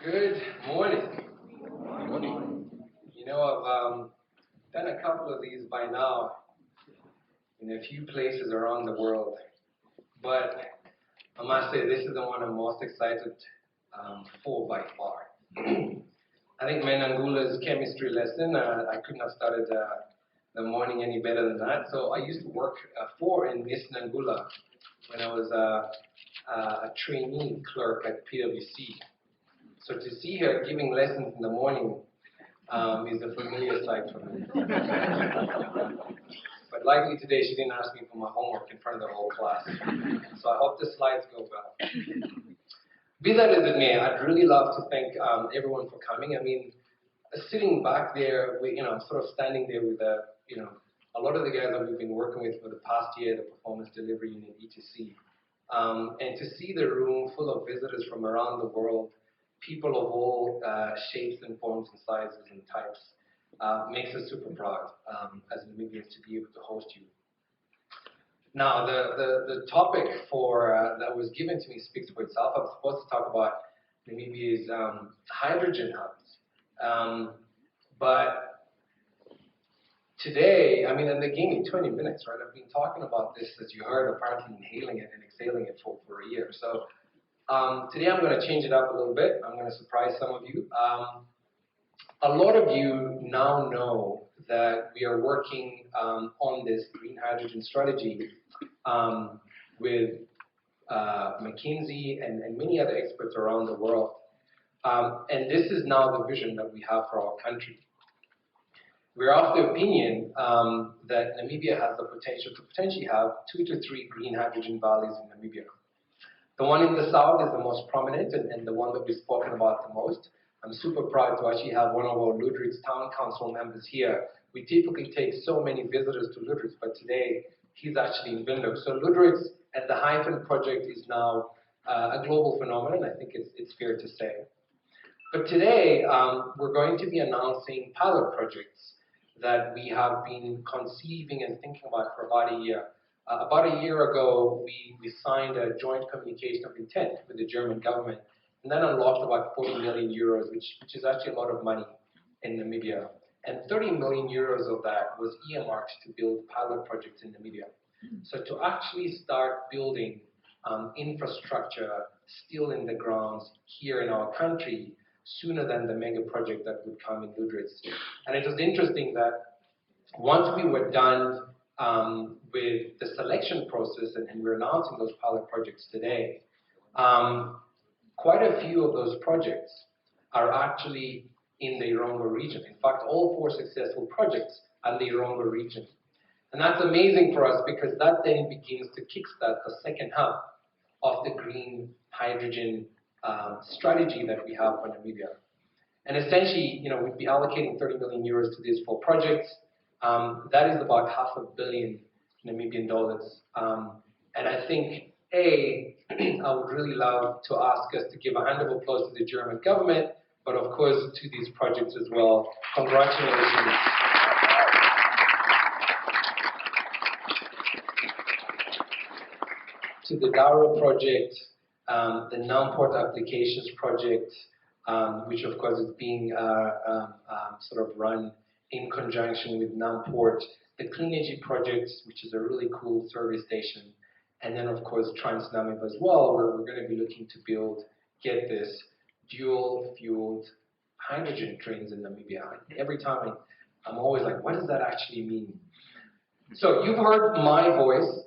Good morning. Good morning. You know, I've done a couple of these by now in a few places around the world, but I must say this is the one I'm most excited for by far. I think Menangula's chemistry lesson, I couldn't have started the morning any better than that. So I used to work for in Miss Nangula when I was a trainee clerk at PwC. So to see her giving lessons in the morning is a familiar sight for me. But likely today she didn't ask me for my homework in front of the whole class. So I hope the slides go well. Be that as it may, I'd really love to thank everyone for coming. I mean, sitting back there, sort of standing there with a lot of the guys that we've been working with for the past year, the Performance Delivery Unit, ETC, and to see the room full of visitors from around the world, people of all shapes and forms and sizes and types, makes us super proud as Namibians to be able to host you. Now, the topic for that was given to me speaks for itself. I'm supposed to talk about Namibia's hydrogen hubs, but today, I mean, and they gave me 20 minutes, right? I've been talking about this, as you heard, apparently inhaling it and exhaling it for a year. So today I'm going to change it up a little bit. I'm going to surprise some of you. A lot of you now know that we are working on this green hydrogen strategy with McKinsey and many other experts around the world. And this is now the vision that we have for our country. We're of the opinion that Namibia has the potential to potentially have 2 to 3 green hydrogen valleys in Namibia. The one in the south is the most prominent and the one that we've spoken about the most. I'm super proud to actually have one of our Ludwig's Town Council members here. We typically take so many visitors to Ludwig's, but today he's actually in Windhoek. So Ludwig's and the Hyphen project is now a global phenomenon, I think it's fair to say. But today we're going to be announcing pilot projects that we have been conceiving and thinking about for about a year. About a year ago, we signed a joint communication of intent with the German government, and that unlocked about 40 million euros, which is actually a lot of money in Namibia. And 30 million euros of that was earmarked to build pilot projects in Namibia. So to actually start building infrastructure still in the grounds here in our country sooner than the mega project that would come in Ludwig's. And it was interesting that once we were done with the selection process, and we're announcing those pilot projects today, quite a few of those projects are actually in the Irongo region. In fact, all 4 successful projects are in the Irongo region. And that's amazing for us because that then begins to kickstart the second hub of the green hydrogen strategy that we have for Namibia. And essentially, we'd be allocating 30 million euros to these 4 projects. That is about $500 million Namibian dollars. And I think, I would really love to ask us to give a hand of applause to the German government, but of course to these projects as well. Congratulations. To the Dauro project, the Namport applications project, which of course is being sort of run in conjunction with Namport, the Clean Energy project, which is a really cool service station, and then of course Trans-Namib as well, where we're going to be looking to build, get this, dual-fueled hydrogen trains in Namibia. Every time I'm always like, what does that actually mean? So you've heard my voice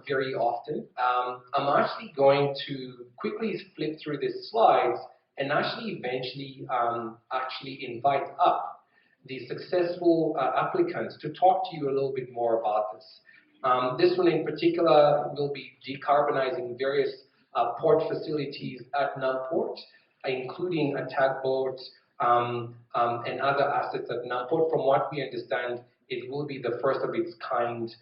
very often. I'm actually going to quickly flip through these slides and actually eventually invite up the successful applicants to talk to you a little bit more about this. This one in particular will be decarbonizing various port facilities at Namport, including a tugboat and other assets at Namport. From what we understand, it will be the first of its kind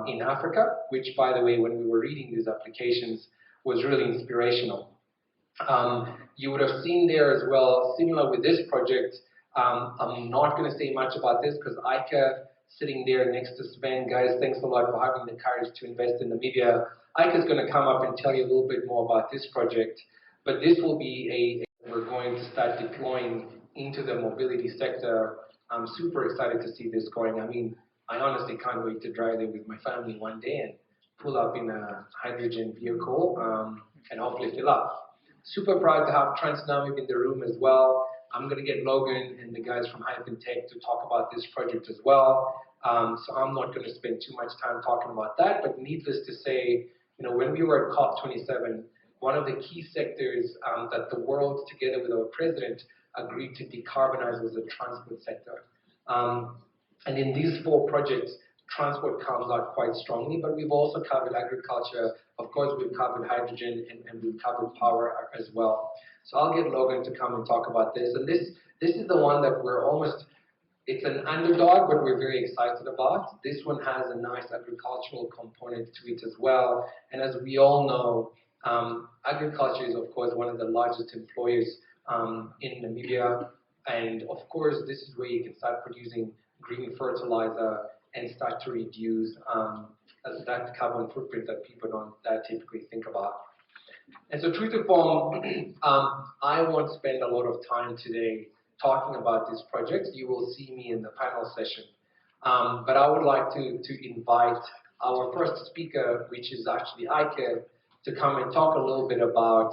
in Africa, which, by the way, when we were reading these applications, was really inspirational. You would have seen there as well, similar with this project, I'm not going to say much about this because Ika, sitting there next to Sven, guys, thanks a lot for having the courage to invest in Namibia. Ika's going to come up and tell you a little bit more about this project, but this will be we're we're going to start deploying into the mobility sector. I'm super excited to see this going. I mean, I honestly can't wait to drive there with my family one day and pull up in a hydrogen vehicle and hopefully fill up. Super proud to have TransNamib in the room as well. I'm going to get Logan and the guys from Hyphen Tech to talk about this project as well. So I'm not going to spend too much time talking about that, but needless to say, you know, when we were at COP27, one of the key sectors that the world, together with our president, agreed to decarbonize was the transport sector. And in these 4 projects, transport comes out quite strongly, but we've also covered agriculture. Of course, we've covered hydrogen and we've covered power as well. So I'll get Logan to come and talk about this. And this is the one that we're almost, it's an underdog, but we're very excited about. This one has a nice agricultural component to it as well. And as we all know, agriculture is, of course, one of the largest employers in Namibia. And of course, this is where you can start producing green fertilizer and start to reduce that carbon footprint that people don't typically think about. And so, true to form, I won't spend a lot of time today talking about this project. You will see me in the panel session. But I would like to invite our first speaker, which is actually Ike, to come and talk a little bit about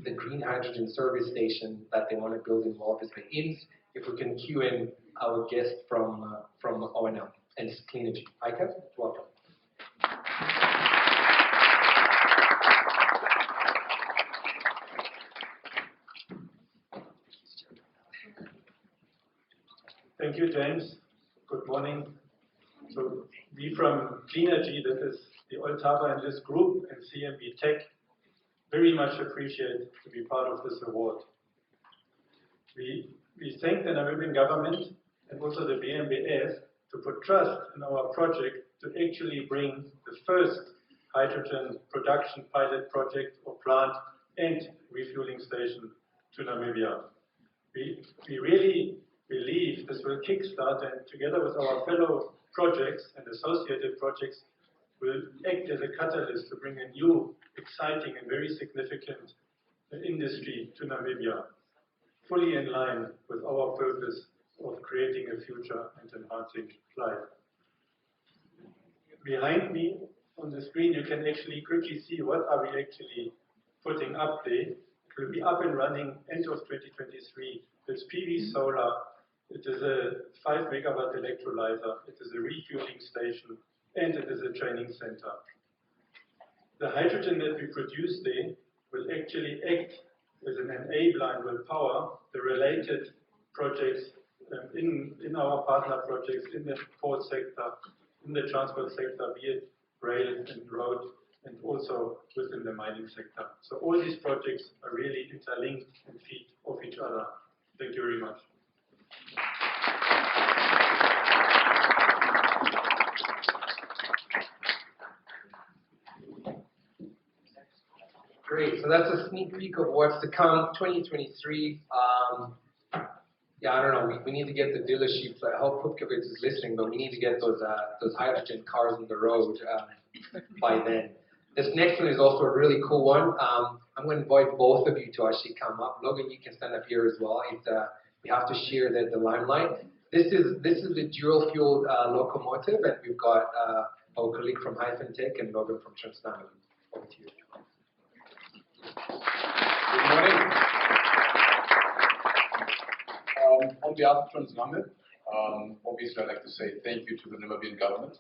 the green hydrogen service station that they want to build in Walvis Bay. Inns, if we can cue in our guest from ONL and Clean Energy. Ike, welcome. Thank you, James. Good morning. So we from Clean Energy, that is the oil harbor in this group, and CMB Tech, very much appreciate to be part of this award. We thank the Namibian government and also the BMBF to put trust in our project to actually bring the first hydrogen production pilot project or plant and refueling station to Namibia. We really believe this will kickstart, and together with our fellow projects and associated projects will act as a catalyst to bring a new, exciting and very significant industry to Namibia, fully in line with our purpose of creating a future and enhancing life. Behind me on the screen you can actually quickly see what are we actually putting up there. It will be up and running end of 2023. It's PV solar. It is a 5 megawatt electrolyzer, it is a refueling station, and it is a training center. The hydrogen that we produce there will actually act as an enabler and will power the related projects in our partner projects in the port sector, in the transport sector, be it rail and road, and also within the mining sector. So all these projects are really interlinked and feed off each other. Thank you very much. Great, so that's a sneak peek of what's to come, 2023. Yeah, I don't know, we need to get the dealerships. I hope Pupkewitz is listening, but we need to get those hydrogen cars on the road by then. This next one is also a really cool one. I'm going to invite both of you to actually come up. Logan, you can stand up here as well. We have to share the limelight. This is the dual fueled locomotive, and we've got our colleague from Hyphen Tech and Logan from TransNamib. Over to you. Good morning. On behalf of TransNamib, obviously I'd like to say thank you to the Namibian government.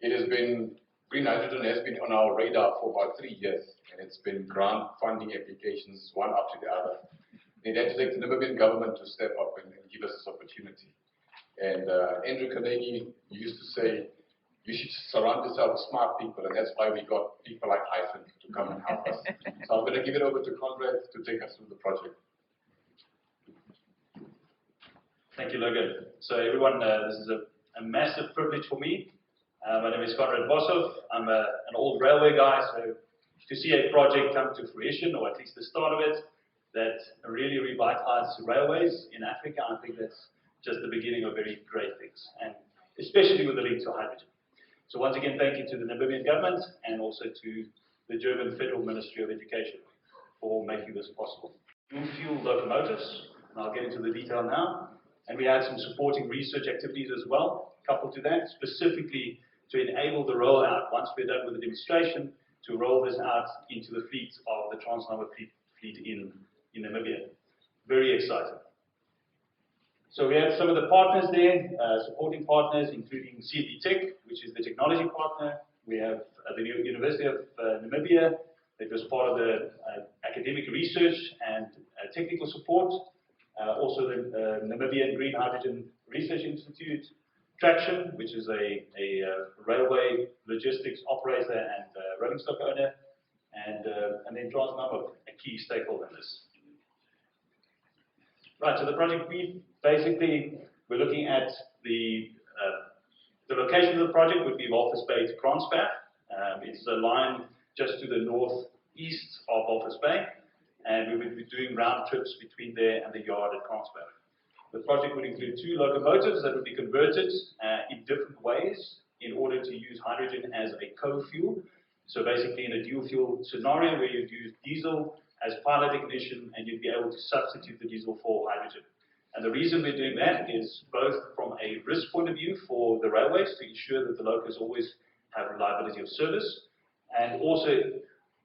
Green hydrogen has been on our radar for about 3 years, and it's been grant funding applications one after the other. It had to take the Namibian government to step up and give us this opportunity. And Andrew Carnegie used to say, you should surround yourself with smart people, and that's why we got people like Hyphen to come and help us. So I'm going to give it over to Conrad to take us through the project. Thank you, Logan. So everyone, this is a massive privilege for me. My name is Conrad Boshoff. I'm an old railway guy, so to see a project come to fruition, or at least the start of it, that really revitalizes railways in Africa, I think that's just the beginning of very great things, and especially with the link to hydrogen. So once again, thank you to the Namibian government and also to the German Federal Ministry of Education for making this possible. dual-fuel locomotives, and I'll get into the detail now. And we had some supporting research activities as well, coupled to that, specifically to enable the rollout, once we're done with the demonstration, to roll this out into the fleet of the Trans-Namib fleet in Namibia. Very exciting. So we have some of the partners there, supporting partners, including CB Tech, which is the technology partner. We have the University of Namibia, that was part of the academic research and technical support. Also the Namibian Green Hydrogen Research Institute, Traction, which is a railway logistics operator and rolling stock owner, and then Trans-Namib, a key stakeholder in this. Right, so the project brief, basically, we're looking at the location of the project would be Walvis Bay to Kransberg. It's a line just to the northeast of Walvis Bay, and we would be doing round trips between there and the yard at Kransberg. The project would include 2 locomotives that would be converted in different ways in order to use hydrogen as a co-fuel. So basically in a dual fuel scenario where you'd use diesel as pilot ignition and you'd be able to substitute the diesel for hydrogen. And the reason we're doing that is both from a risk point of view for the railways to ensure that the locos always have reliability of service, and also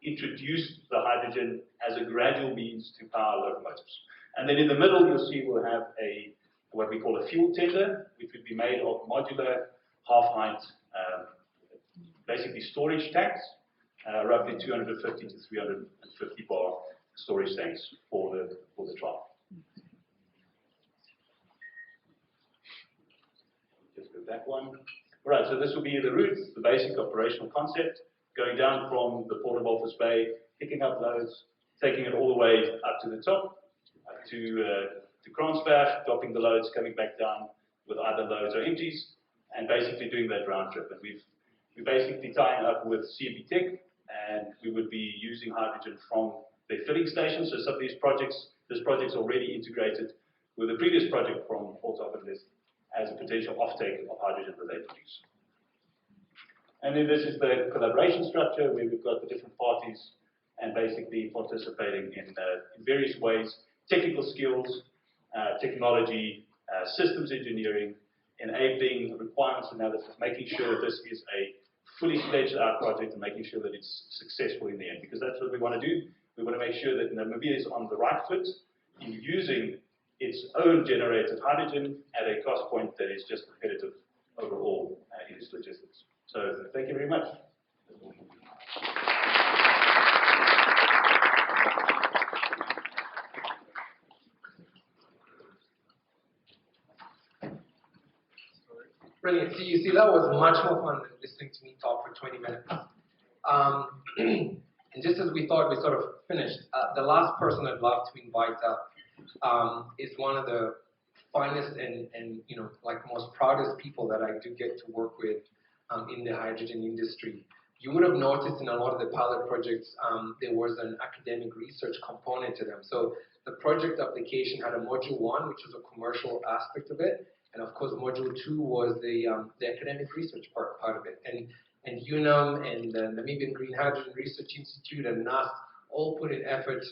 introduce the hydrogen as a gradual means to power locomotives. And then in the middle, you'll see we'll have what we call a fuel tender, which would be made of modular half-height, basically storage tanks, roughly 250 to 350 bar storage tanks for the trial. Just go back one. All right, so this will be the route, the basic operational concept, going down from the port of Walvis Bay, picking up loads, taking it all the way up to the top, up to Kransberg, dropping the loads, coming back down with either loads or empties, and basically doing that round trip. And we're basically tying up with CB Tech, and we would be using hydrogen from their filling stations. So some of these projects, this project's already integrated with the previous project from Port Elizabeth as a potential offtake of hydrogen that they produce. And then this is the collaboration structure where we've got the different parties and basically participating in various ways, technical skills, technology, systems engineering, enabling requirements analysis, making sure that this is a fully fledged out project and making sure that it's successful in the end, because that's what we want to do. We want to make sure that Namibia is on the right foot in using its own generated hydrogen at a cost point that is just competitive overall in its logistics. So thank you very much. Brilliant. See, that was much more fun than listening to me talk for 20 minutes. And just as we thought we sort of finished, the last person I'd love to invite up is one of the finest and like most proudest people that I do get to work with in the hydrogen industry. You would have noticed in a lot of the pilot projects, there was an academic research component to them. So the project application had a module 1, which was a commercial aspect of it. And of course, module 2 was the academic research part of it. And UNAM and the Namibian Green Hydrogen Research Institute and NAST all put in effort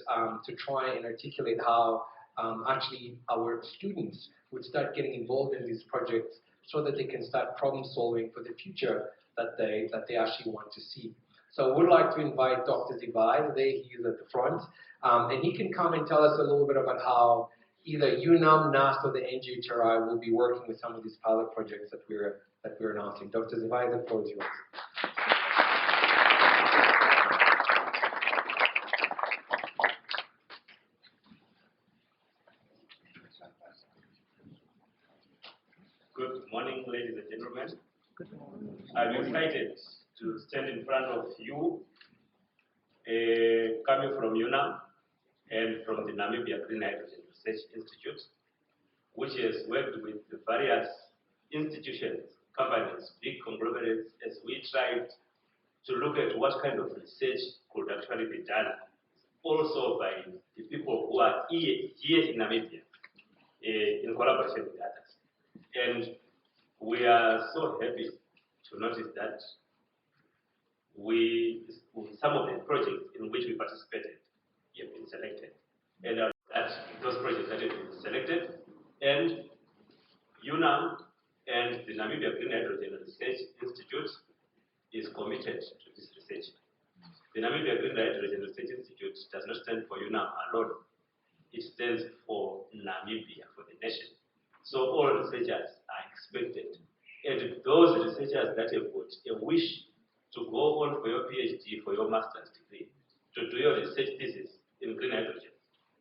to try and articulate how actually our students would start getting involved in these projects so that they can start problem solving for the future that they actually want to see. So I would like to invite Dr. Zivai today. He is at the front. And he can come and tell us a little bit about how either UNAM, NAST, or the NGHRI will be working with some of these pilot projects that we're announcing. Dr. Zivai, the floor is yours. Good morning, ladies and gentlemen. I'm excited to stand in front of you, coming from UNAM and from the Namibia Green Hydrogen Research Institute, which has worked with the various institutions, companies, big conglomerates, as we tried to look at what kind of research could actually be done, also by the people who are here in Namibia, in collaboration with others. And we are so happy to notice that some of the projects in which we participated have been selected. And that those projects that have been selected, and UNAM and the Namibia Green Hydrogen Research Institute is committed to this research. The Namibia Green Hydrogen Research Institute does not stand for UNAM alone. It stands for Namibia, for the nation. So all researchers are expected. And those researchers that have got a wish to go on for your PhD, for your master's degree, to do your research thesis in green hydrogen,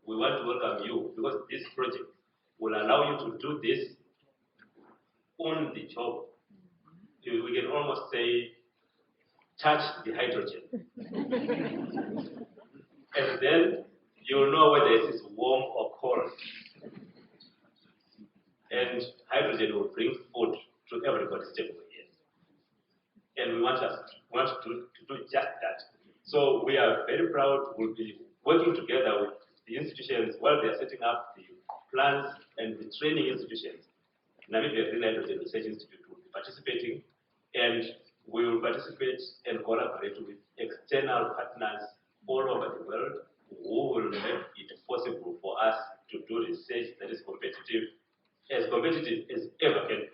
we want to welcome you, because this project will allow you to do this on the job. We can almost say, touch the hydrogen. And then you'll know whether it is warm or cold. And hydrogen will bring food to everybody's table here. And we want to do just that. So we are very proud. We'll be working together with the institutions while they are setting up the plans and the training institutions. Namibia Green Hydrogen Research Institute will be participating, and we will participate and collaborate with external partners all over the world who will make it possible for us to do research that is competitive as ever can be.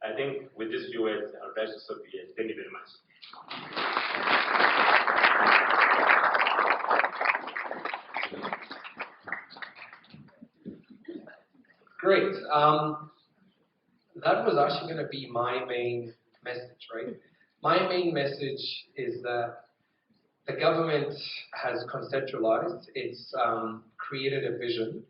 I think with these few words, I'll try to stop here. Thank you very much. Great. That was actually going to be my main message, right? My main message is that the government has conceptualized, it's created a vision,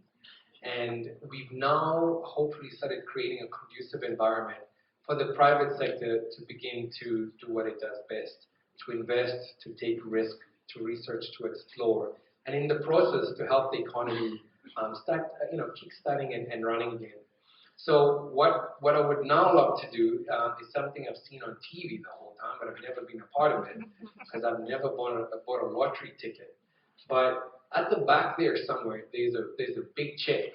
and we've now hopefully started creating a conducive environment for the private sector to begin to do what it does best, to invest, to take risk, to research, to explore, and in the process to help the economy start, kickstarting and running again. So what I would now love to do is something I've seen on TV the whole time, but I've never been a part of it because I've never bought a lottery ticket. But at the back there somewhere, there's a big check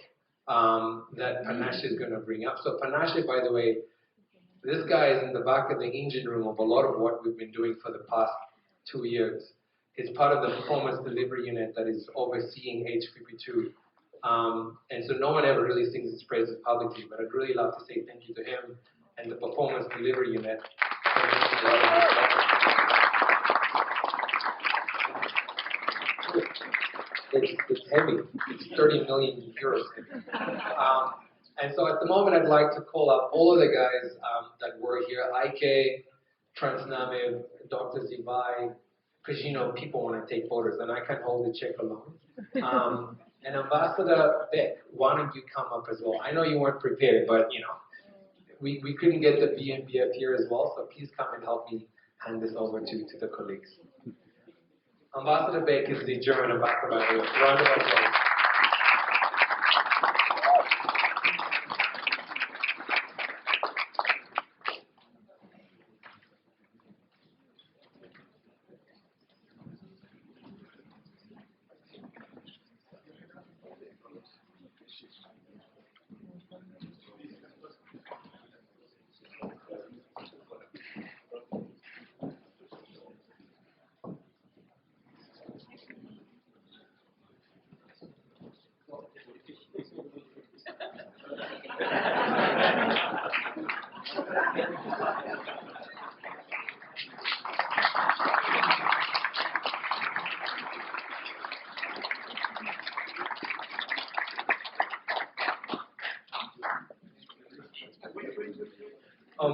that Panache is going to bring up. So Panache, by the way, this guy is in the back of the engine room of a lot of what we've been doing for the past 2 years. He's part of the performance delivery unit that is overseeing HPP2. And so no one ever really sings his praises publicly, but I'd really love to say thank you to him and the performance delivery unit. It's heavy. It's 30 million euros heavy. And so at the moment, I'd like to call up all of the guys that were here, Ike, Transnamib, Dr. Zivai, because people want to take photos, and I can't hold the check alone. And Ambassador Beck, why don't you come up as well? I know you weren't prepared, but we couldn't get the BNBF here as well, so please come and help me hand this over to the colleagues. Ambassador Beck is the German ambassador. Round of applause.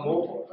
More.